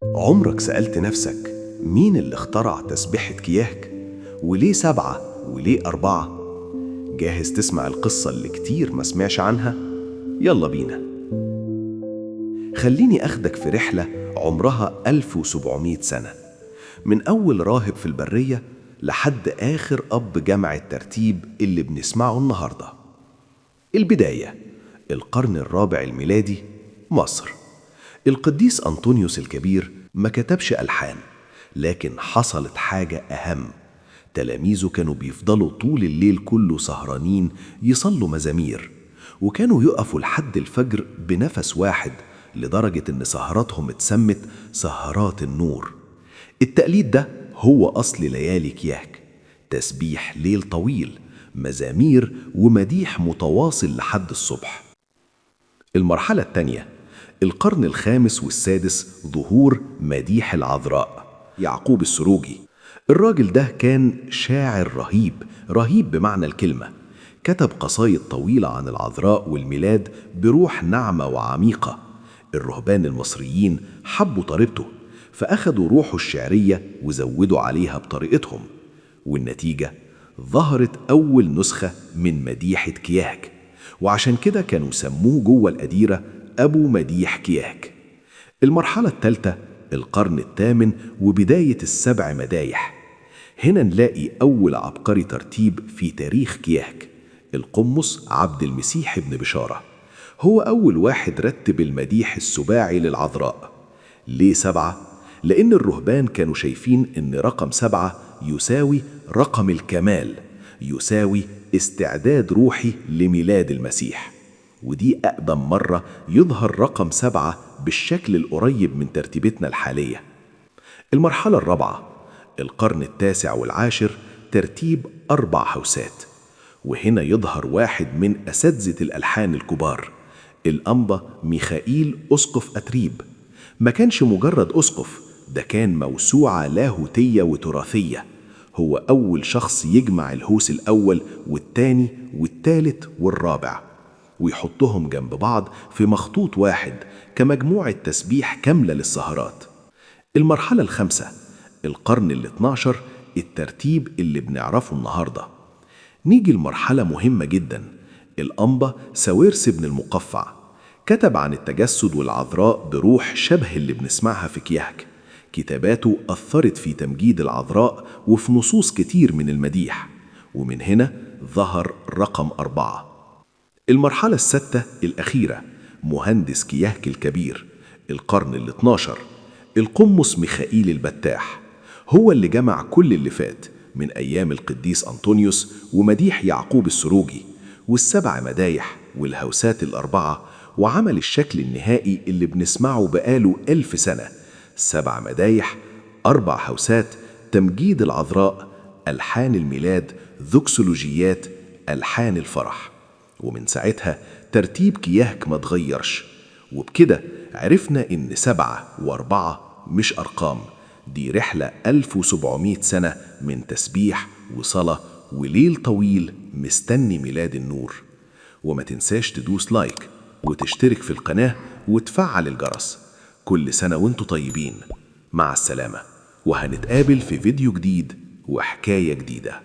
عمرك سألت نفسك مين اللي اخترع تسبيحة كياك؟ وليه 7 وليه 4؟ جاهز تسمع القصة اللي كتير ما سمعش عنها؟ يلا بينا. خليني أخدك في رحلة عمرها 1700 سنة، من أول راهب في البرية لحد آخر أب جمع الترتيب اللي بنسمعه النهاردة. البداية القرن الرابع الميلادي، مصر. القديس أنطونيوس الكبير ما كتبش ألحان، لكن حصلت حاجة أهم. تلاميذه كانوا بيفضلوا طول الليل كله سهرانين يصلوا مزامير، وكانوا يقفوا لحد الفجر بنفس واحد، لدرجة إن سهراتهم اتسمت سهرات النور. التقليد ده هو أصل ليالي كياك، تسبيح ليل طويل، مزامير ومديح متواصل لحد الصبح. المرحلة الثانية القرن الخامس والسادس، ظهور مديح العذراء، يعقوب السروجي. الراجل ده كان شاعر رهيب بمعنى الكلمة. كتب قصايد طويلة عن العذراء والميلاد بروح ناعمة وعميقة. الرهبان المصريين حبوا طريقته، فأخدوا روحه الشعرية وزودوا عليها بطريقتهم، والنتيجة ظهرت أول نسخة من مديحة كياك، وعشان كده كانوا سموه جوه الأديرة أبو مديح كياك. المرحلة الثالثة القرن الثامن وبداية السبع مدايح. هنا نلاقي أول عبقري ترتيب في تاريخ كياك، القمص عبد المسيح بن بشارة. هو أول واحد رتب المديح السباعي للعذراء. ليه 7؟ لأن الرهبان كانوا شايفين إن رقم 7 يساوي رقم الكمال، يساوي استعداد روحي لميلاد المسيح. ودي أقدم مرة يظهر رقم 7 بالشكل القريب من ترتيبتنا الحالية. المرحلة الرابعة القرن التاسع والعاشر، ترتيب 4 هوسات. وهنا يظهر واحد من أساتذة الألحان الكبار، الأنبا ميخائيل أسقف أتريب. ما كانش مجرد أسقف، ده كان موسوعة لاهوتية وتراثية. هو أول شخص يجمع الهوس الأول والتاني والتالت والرابع ويحطهم جنب بعض في مخطوط واحد كمجموعة تسبيح كاملة للسهرات. المرحلة الخامسة القرن ال12، الترتيب اللي بنعرفه النهاردة. نيجي لمرحلة مهمة جدا، الأنبا ساويرس بن المقفع. كتب عن التجسد والعذراء بروح شبه اللي بنسمعها في كياك. كتاباته أثرت في تمجيد العذراء وفي نصوص كتير من المديح، ومن هنا ظهر رقم 4. المرحلة السادسة الأخيرة، مهندس كياك الكبير، القرن ال12، القمص ميخائيل البتاح. هو اللي جمع كل اللي فات من أيام القديس أنطونيوس ومديح يعقوب السروجي وال7 مدايح والهوسات ال4، وعمل الشكل النهائي اللي بنسمعه بقاله 1000 سنة: 7 مدايح، 4 هوسات، تمجيد العذراء، ألحان الميلاد، ذوكسولوجيات، ألحان الفرح. ومن ساعتها ترتيب كياك ما تغيرش. وبكده عرفنا إن 7 و4 مش أرقام، دي رحلة 1700 سنة من تسبيح وصلاة وليل طويل مستني ميلاد النور. وما تنساش تدوس لايك وتشترك في القناة وتفعل الجرس. كل سنة وانتوا طيبين. مع السلامة، وهنتقابل في فيديو جديد وحكاية جديدة.